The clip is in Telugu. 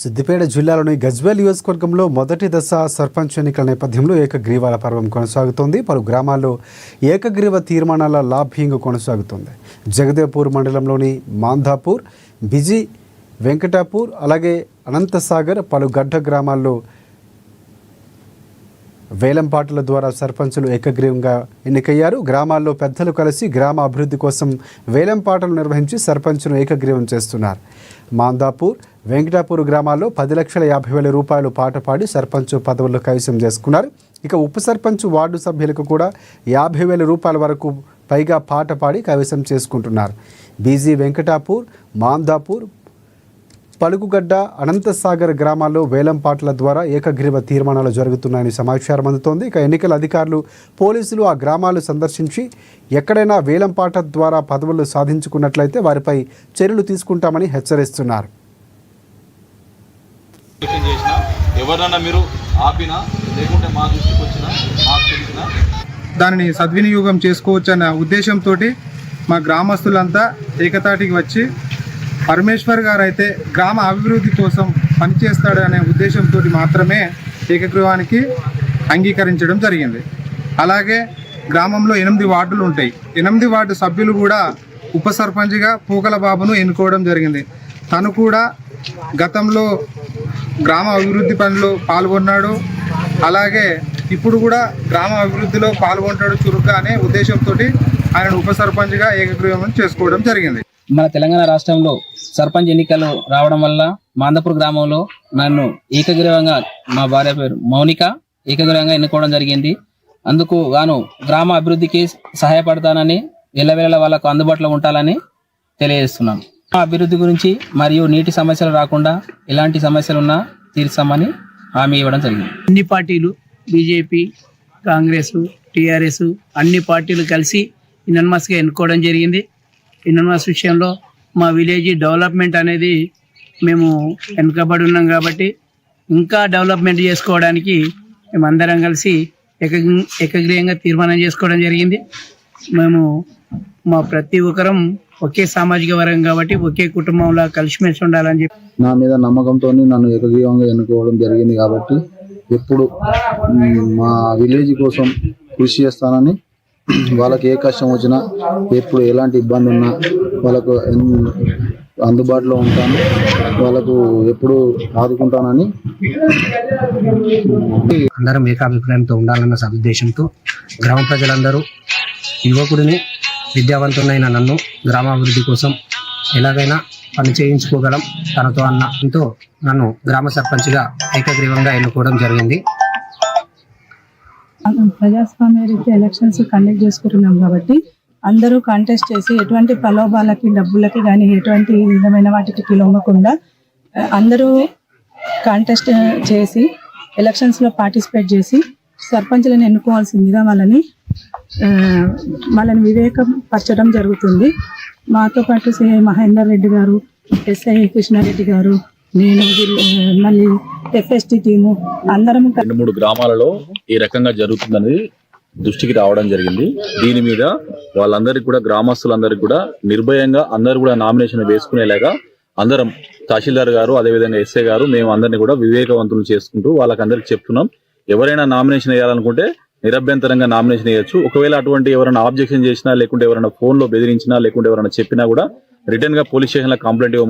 సిద్దిపేట జిల్లాలోని గజ్వేల్ నియోజకవర్గంలో మొదటి దశ సర్పంచ్ ఎన్నికల నేపథ్యంలో ఏకగ్రీవాల పర్వం కొనసాగుతోంది. పలు గ్రామాల్లో ఏకగ్రీవ తీర్మానాల లాభ్యంగా కొనసాగుతోంది. జగదేవ్పూర్ మండలంలోని మాంధాపూర్, బిజీ, వెంకటాపూర్, అలాగే అనంతసాగర్, పలు గడ్డ గ్రామాల్లో వేలంపాటల ద్వారా సర్పంచులు ఏకగ్రీవంగా ఎన్నికయ్యారు. గ్రామాల్లో పెద్దలు కలిసి గ్రామ అభివృద్ధి కోసం వేలంపాటలు నిర్వహించి సర్పంచ్ను ఏకగ్రీవం చేస్తున్నారు. మాందాపూర్, వెంకటాపూర్ గ్రామాల్లో 10,50,000 రూపాయలు పాట పాడి సర్పంచ్ పదవుల్లో కైవసం చేసుకున్నారు. ఇక ఉప సర్పంచ్ వార్డు సభ్యులకు కూడా 50,000 రూపాయల వరకు పైగా పాట పాడి కైవసం చేసుకుంటున్నారు. బీజీ, వెంకటాపూర్, మాందాపూర్, పలుకుగడ్డ, అనంతసాగర్ గ్రామాల్లో వేలంపాటల ద్వారా ఏకగ్రీవ తీర్మానాలు జరుగుతున్నాయని సమాచారం అందుతోంది. ఇక ఎన్నికల అధికారులు, పోలీసులు ఆ గ్రామాలు సందర్శించి ఎక్కడైనా వేలంపాట ద్వారా పదవులు సాధించుకున్నట్లయితే వారిపై చర్యలు తీసుకుంటామని హెచ్చరిస్తున్నారు. దానిని సద్వినియోగం చేసుకోవచ్చన్న ఉద్దేశంతో మా గ్రామస్తులంతా ఏకతాటికి వచ్చి పరమేశ్వర్ గారు అయితే గ్రామ అభివృద్ధి కోసం పనిచేస్తాడనే ఉద్దేశంతో మాత్రమే ఏకగ్రీవానికి అంగీకరించడం జరిగింది. అలాగే గ్రామంలో 8 వార్డులు ఉంటాయి. 8 వార్డు సభ్యులు కూడా ఉప సర్పంచ్గా పూకల బాబును ఎన్నుకోవడం జరిగింది. తను కూడా గతంలో గ్రామ అభివృద్ధి పనిలో పాల్గొన్నాడు. అలాగే ఇప్పుడు కూడా గ్రామ అభివృద్ధిలో పాల్గొంటాడు చురుగ్గా అనే ఉద్దేశంతో ఆయన ఉప సర్పంచ్గా ఏకగ్రీవం చేసుకోవడం జరిగింది. మన తెలంగాణ రాష్ట్రంలో సర్పంచ్ ఎన్నికలు రావడం వల్ల మాందాపూర్ గ్రామంలో నన్ను ఏకగ్రీవంగా, మా భార్య పేరు మౌనిక, ఏకగ్రీవంగా ఎన్నుకోవడం జరిగింది. అందుకు గాను గ్రామ అభివృద్ధికి సహాయపడతానని, ఎల్లవేళలా వాళ్ళకు అందుబాటులో ఉంటానని తెలియజేస్తున్నాను. అభివృద్ధి గురించి మరియు నీటి సమస్యలు రాకుండా ఎలాంటి సమస్యలు ఉన్నా తీర్చామని హామీ ఇవ్వడం జరిగింది. అన్ని పార్టీలు, బీజేపీ, కాంగ్రెస్, టీఆర్ఎస్ అన్ని పార్టీలు కలిసి యునానిమస్గా ఎన్నుకోవడం జరిగింది. యునానిమస్ విషయంలో మా విలేజ్ డెవలప్మెంట్ అనేది మేము వెనుకబడి ఉన్నాం కాబట్టి ఇంకా డెవలప్మెంట్ చేసుకోవడానికి మేమందరం కలిసి ఏకగ్రీయంగా తీర్మానం చేసుకోవడం జరిగింది. మేము మా ప్రతి ఒక్కరం ఒకే సామాజిక వర్గం కాబట్టి ఒకే కుటుంబంలో కలిసిమెలిసి ఉండాలని చెప్పి నా మీద నమ్మకంతో నన్ను ఏకగ్రీవంగా ఎన్నుకోవడం జరిగింది. కాబట్టి ఎప్పుడు మా విలేజ్ కోసం కృషి చేస్తానని, వాళ్ళకి ఏ కష్టం వచ్చినా, ఎప్పుడు ఎలాంటి ఇబ్బంది ఉన్నా వాళ్ళకు అందుబాటులో ఉంటాను, వాళ్ళకు ఎప్పుడు ఆదుకుంటానని అందరం ఏకాభిప్రాయంతో ఉండాలన్న సదుద్దేశంతో గ్రామ ప్రజలందరూ యువకుడిని, విద్యావంతునైన నన్ను గ్రామాభివృద్ధి కోసం ఎలాగైనా పని చేయించుకోగలం తనతో అన్నతో నన్ను గ్రామ సర్పంచ్గా ఏకగ్రీవంగా ఎన్నుకోవడం జరిగింది. ప్రజాస్వామ్య రీత్యా ఎలక్షన్స్ కండక్ట్ చేసుకుంటున్నాం కాబట్టి అందరూ కాంటెస్ట్ చేసి ఎటువంటి ప్రలోభాలకి, డబ్బులకి కానీ ఎటువంటి విధమైన వాటికి లొంగకుండా అందరూ కాంటెస్ట్ చేసి ఎలక్షన్స్లో పార్టిసిపేట్ చేసి సర్పంచ్లను ఎన్నుకోవాల్సిందిగా వాళ్ళని వివేకపరచడం జరుగుతుంది. మాతో పాటు సిఐ మహేందర్ రెడ్డి గారు, ఎస్ఐ కృష్ణారెడ్డి గారు, నేను, మళ్ళీ ఎఫ్ఎస్టీ టీము అందరం 2-3 గ్రామాలలో ఈ రకంగా జరుగుతుందని దృష్టికి రావడం జరిగింది. దీని మీద వాళ్ళందరికీ కూడా, గ్రామస్తులందరికీ కూడా నిర్భయంగా అందరూ కూడా నామినేషన్ వేసుకునేలాగా అందరం, తహసీల్దార్ గారు, అదేవిధంగా ఎస్ఐ గారు, మేము అందరినీ కూడా వివేకవంతులు చేసుకుంటూ వాళ్ళకందరికి చెప్తున్నాం. ఎవరైనా నామినేషన్ వేయాలనుకుంటే నిరభ్యంతరంగా నామినేషన్ వేయొచ్చు. ఒకవేళ అటువంటి ఎవరైనా ఆబ్జెక్షన్ చేసినా, లేకుంటే ఎవరైనా ఫోన్లో బెదిరించినా, లేకుంటే ఎవరైనా చెప్పినా కూడా రిటర్న్ గా పోలీస్ స్టేషన్ లో కంప్లైంట్ ఇవ్వమని